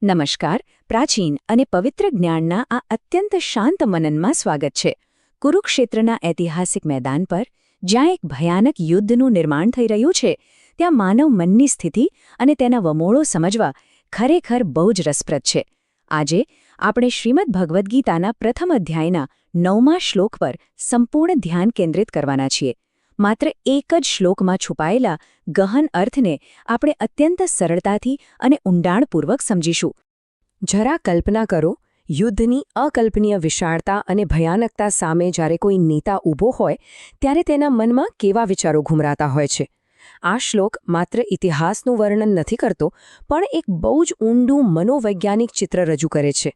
નમસ્કાર. પ્રાચીન અને પવિત્ર જ્ઞાનના આ અત્યંત શાંત મનનમાં સ્વાગત છે. કુરુક્ષેત્રના ઐતિહાસિક મેદાન પર જ્યાં એક ભયાનક યુદ્ધનું નિર્માણ થઈ રહ્યું છે, ત્યાં માનવ મનની સ્થિતિ અને તેના વમોળો સમજવા ખરેખર બહુ જ રસપ્રદ છે. આજે આપણે શ્રીમદ્ ભગવદ્ ગીતાના પ્રથમ અધ્યાયના 9મા શ્લોક પર સંપૂર્ણ ધ્યાન કેન્દ્રિત કરવાના છીએ. માત્ર એક જ શ્લોકમાં છુપાયેલા ગહન અર્થને આપણે અત્યંત સરળતાથી અને ઊંડાણપૂર્વક સમજીશું. જરા કલ્પના કરો, યુદ્ધની અકલ્પનીય વિશાળતા અને ભયાનકતા સામે જ્યારે કોઈ નેતા ઊભો હોય ત્યારે તેના મનમાં કેવા વિચારો ઘૂમરાતા હોય છે. આ શ્લોક માત્ર ઇતિહાસનું વર્ણન નથી કરતો, પણ એક બહુ જ ઊંડું મનોવૈજ્ઞાનિક ચિત્ર રજૂ કરે છે.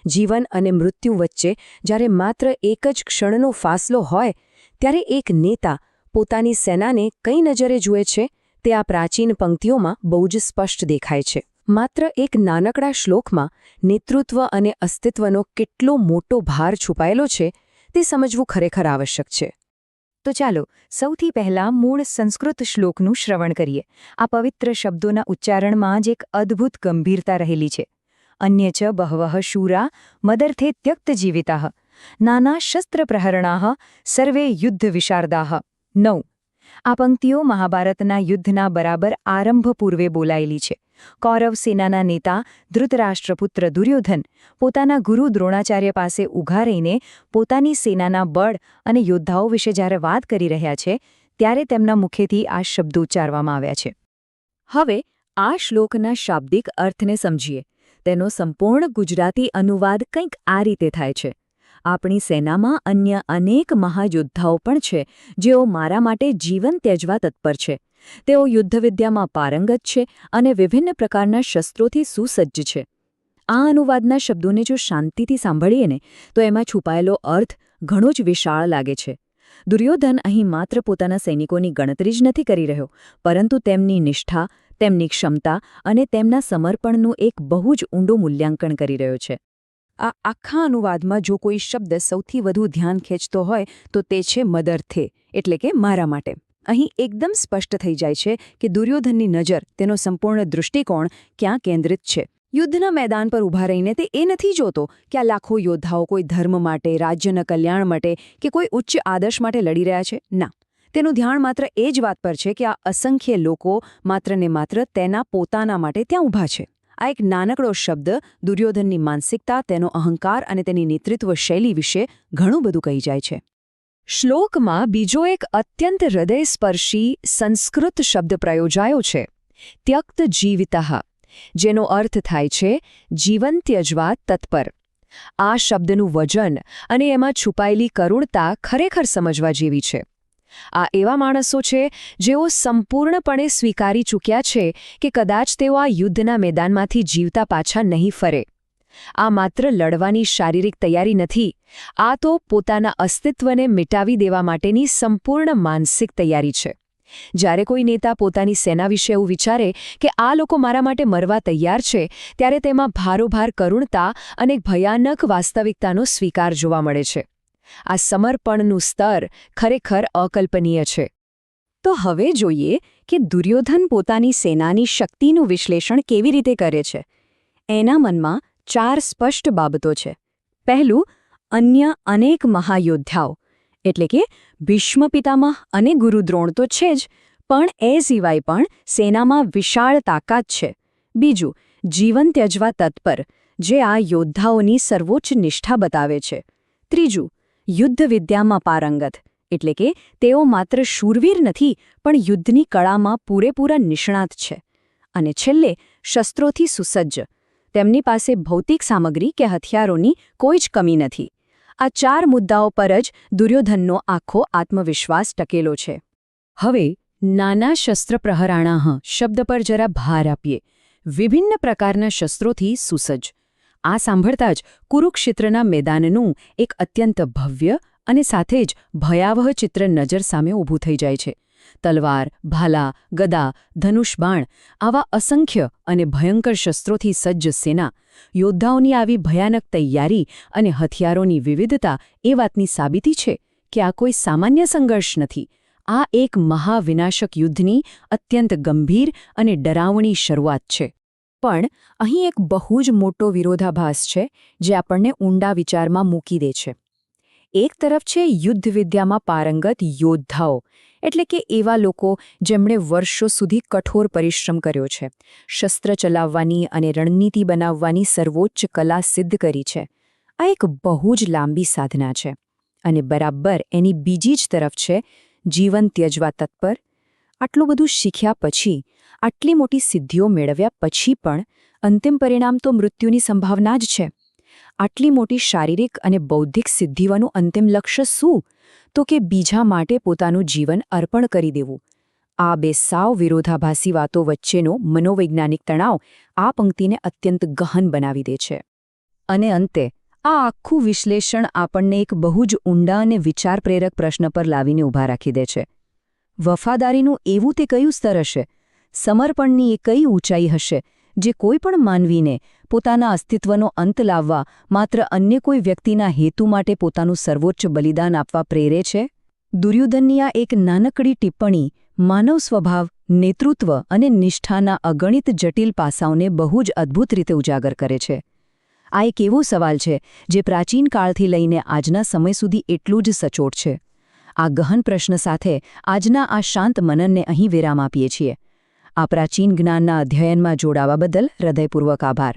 જીવન અને મૃત્યુ વચ્ચે જ્યારે માત્ર એક જ ક્ષણનો ફાસલો હોય ત્યારે એક નેતા પોતાની સેનાને કઈ નજરે જુએ છે તે આ પ્રાચીન પંક્તિઓમાં બહુ જ સ્પષ્ટ દેખાય છે. માત્ર એક નાનકડા શ્લોકમાં નેતૃત્વ અને અસ્તિત્વનો કેટલો મોટો ભાર છુપાયેલો છે તે સમજવું ખરેખર આવશ્યક છે. તો ચાલો સૌથી પહેલાં મૂળ સંસ્કૃત શ્લોકનું શ્રવણ કરીએ. આ પવિત્ર શબ્દોના ઉચ્ચારણમાં જ એક અદ્ભુત ગંભીરતા રહેલી છે. અન્ય ચ બહવઃ શૂરા મદર્થે ત્યક્ત જીવિતાઃ નાના શસ્ત્ર પ્રહરણાઃ સર્વે યુદ્ધ વિશારદાઃ. 9. આ પંક્તિઓ મહાભારતના યુદ્ધના બરાબર આરંભ પૂર્વે બોલાયેલી છે. કૌરવ સેનાના નેતા ધૃતરાષ્ટ્રપુત્ર દુર્યોધન પોતાના ગુરુ દ્રોણાચાર્ય પાસે ઊભા રહીને પોતાની સેનાના બળ અને યોદ્ધાઓ વિશે જ્યારે વાત કરી રહ્યા છે, ત્યારે તેમના મુખેથી આ શબ્દો ઉચ્ચારવામાં આવ્યા છે. હવે આ શ્લોકના શાબ્દિક અર્થને સમજીએ. તેનો સંપૂર્ણ ગુજરાતી અનુવાદ કંઈક આ રીતે થાય છે: આપણી સેનામાં અન્ય અનેક મહાયોદ્ધાઓ પણ છે જેઓ મારા માટે જીવન ત્યજવા તત્પર છે. તેઓ યુદ્ધવિદ્યામાં પારંગત છે અને વિભિન્ન પ્રકારના શસ્ત્રોથી સુસજ્જ છે. આ અનુવાદના શબ્દોને જો શાંતિથી સાંભળીએ ને તો એમાં છુપાયેલો અર્થ ઘણો જ વિશાળ લાગે છે. દુર્યોધન અહીં માત્ર પોતાના સૈનિકોની ગણતરી જ નથી કરી રહ્યો, પરંતુ તેમની નિષ્ઠા, તેમની ક્ષમતા અને તેમના સમર્પણનું એક બહુ જ ઊંડું મૂલ્યાંકન કરી રહ્યો છે. આ આખા અનુવાદમાં જો કોઈ શબ્દ સૌથી વધુ ધ્યાન ખેંચતો હોય તો તે છે મદર્થે, એટલે કે મારા માટે. અહીં એકદમ સ્પષ્ટ થઈ જાય છે કે દુર્યોધનની નજર, તેનો સંપૂર્ણ દૃષ્ટિકોણ ક્યાં કેન્દ્રિત છે. યુદ્ધના મેદાન પર ઊભા રહીને તે એ નથી જોતો કે આ લાખો યોદ્ધાઓ કોઈ ધર્મ માટે, રાજ્યના કલ્યાણ માટે કે કોઈ ઉચ્ચ આદર્શ માટે લડી રહ્યા છે. ના, તેનું ધ્યાન માત્ર એ જ વાત પર છે કે આ અસંખ્ય લોકો માત્ર ને માત્ર તેના પોતાના માટે ત્યાં ઊભા છે. આ એક નાનકડો શબ્દ દુર્યોધનની માનસિકતા, તેનો અહંકાર અને તેની નેતૃત્વ શૈલી વિશે ઘણું બધું કહી જાય છે. શ્લોકમાં બીજો એક અત્યંત હૃદયસ્પર્શી સંસ્કૃત શબ્દ પ્રયોજાયો છે, ત્યક્ત જીવિતઃ, જેનો અર્થ થાય છે જીવન ત્યજવા તત્પર. આ શબ્દનું વજન અને એમાં છુપાયેલી કરુણતા ખરેખર સમજવા જેવી છે. આ એવા માણસો છે જેઓ સંપૂર્ણપણે સ્વીકારી ચૂક્યા છે કે કદાચ તેઓ આ યુદ્ધના મેદાનમાંથી જીવતા પાછા નહીં ફરે. આ માત્ર લડવાની શારીરિક તૈયારી નથી, આ તો પોતાના અસ્તિત્વને મિટાવી દેવા માટેની સંપૂર્ણ માનસિક તૈયારી છે. જ્યારે કોઈ નેતા પોતાની સેના વિશે એવું વિચારે કે આ લોકો મારા માટે મરવા તૈયાર છે, ત્યારે તેમાં ભારોભાર કરુણતા અને ભયાનક વાસ્તવિકતાનો સ્વીકાર જોવા મળે છે. આ સમર્પણનું સ્તર ખરેખર અકલ્પનીય છે. તો હવે જોઈએ કે દુર્યોધન પોતાની સેનાની શક્તિનું વિશ્લેષણ કેવી રીતે કરે છે. એના મનમાં 4 સ્પષ્ટ બાબતો છે. પહેલું, અન્ય અનેક મહાયોદ્ધાઓ, એટલે કે ભીષ્મ પિતામહ અને ગુરુ દ્રોણ તો છે જ, પણ એ સિવાય પણ સેનામાં વિશાળ તાકાત છે. બીજું, જીવન ત્યજવા તત્પર, જે આ યોદ્ધાઓની સર્વોચ્ચ નિષ્ઠા બતાવે છે. ત્રીજું, યુદ્ધ વિદ્યામાં પારંગત, એટલે કે તેઓ માત્ર શૂરવીર નથી પણ યુદ્ધની કળામાં પૂરેપૂરા નિષ્ણાત છે. અને છેલ્લે, શસ્ત્રોથી સુસજ્જ, તેમની પાસે ભૌતિક સામગ્રી કે હથિયારોની કોઈ જ કમી નથી. આ 4 મુદ્દાઓ પર જ દુર્યોધનનો આખો આત્મવિશ્વાસ ટકેલો છે. હવે નાના શસ્ત્ર પ્રહરાણાઃ શબ્દ પર જરા ભાર આપીએ. વિભિન્ન પ્રકારના શસ્ત્રોથી સુસજ્જ. આ સાંભળતા જ કુરુક્ષેત્રના મેદાનનું એક અત્યંત ભવ્ય અને સાથે જ ભયાવહ ચિત્ર નજર સામે ઊભું થઈ જાય છે. તલવાર, ભાલા, ગદા, ધનુષ, બાણ, આવા અસંખ્ય અને ભયંકર શસ્ત્રોથી સજ્જ સેના, યોદ્ધાઓની આવી ભયાનક તૈયારી અને હથિયારોની વિવિધતા એ વાતની સાબિતી છે કે આ કોઈ સામાન્ય સંઘર્ષ નથી. આ એક મહાવિનાશક યુદ્ધની અત્યંત ગંભીર અને ડરાવણી શરૂઆત છે. પણ અહીં એક બહુ જ મોટો વિરોધાભાસ છે જે આપણને ઊંડા વિચારમાં મૂકી દે છે. એક તરફ છે યુદ્ધ વિદ્યામાં પારંગત યોદ્ધાઓ, એટલે કે એવા લોકો જેમણે વર્ષો સુધી કઠોર પરિશ્રમ કર્યો છે, શસ્ત્ર ચલાવવાની અને રણનીતિ બનાવવાની સર્વોચ્ચ કલા સિદ્ધ કરી છે. આ એક બહુ જ લાંબી સાધના છે. અને બરાબર એની બીજી જ તરફ છે જીવન ત્યજવા તત્પર. આટલું બધું શીખ્યા પછી, આટલી મોટી સિદ્ધિઓ મેળવ્યા પછી પણ અંતિમ પરિણામ તો મૃત્યુની સંભાવના જ છે. આટલી મોટી શારીરિક અને બૌદ્ધિક સિદ્ધિઓનું અંતિમ લક્ષ્ય શું? તો કે બીજા માટે પોતાનું જીવન અર્પણ કરી દેવું. આ બે સાવ વિરોધાભાસી વાતો વચ્ચેનો મનોવૈજ્ઞાનિક તણાવ આ પંક્તિને અત્યંત ગહન બનાવી દે છે. અને અંતે આ આખું વિશ્લેષણ આપણને એક બહુ જ ઊંડા અને વિચારપ્રેરક પ્રશ્ન પર લાવીને ઊભા રાખી દે છે. વફાદારીનું એવું તે કયું સ્તર હશે? સમર્પણની એ કઈ ઊંચાઈ હશે જે કોઈ પણ માનવીને પોતાના અસ્તિત્વનો અંત લાવવા, માત્ર અન્ય કોઈ વ્યક્તિના હેતુ માટે પોતાનું સર્વોચ્ચ બલિદાન આપવા પ્રેરે છે? દુર્યોધનની આ એક નાનકડી ટિપ્પણી માનવ સ્વભાવ, નેતૃત્વ અને નિષ્ઠાના અગણિત જટિલ પાસાઓને બહુ જ અદ્ભુત રીતે ઉજાગર કરે છે. આ એક એવો સવાલ છે જે પ્રાચીન કાળથી લઈને આજના સમય સુધી એટલું જ સચોટ છે. આ ગહન પ્રશ્ન સાથે આજના આ શાંત મનનને અહીં વિરામ આપીએ છીએ. આ પ્રાચીન જ્ઞાનના અધ્યયનમાં જોડાવા બદલ હૃદયપૂર્વક આભાર.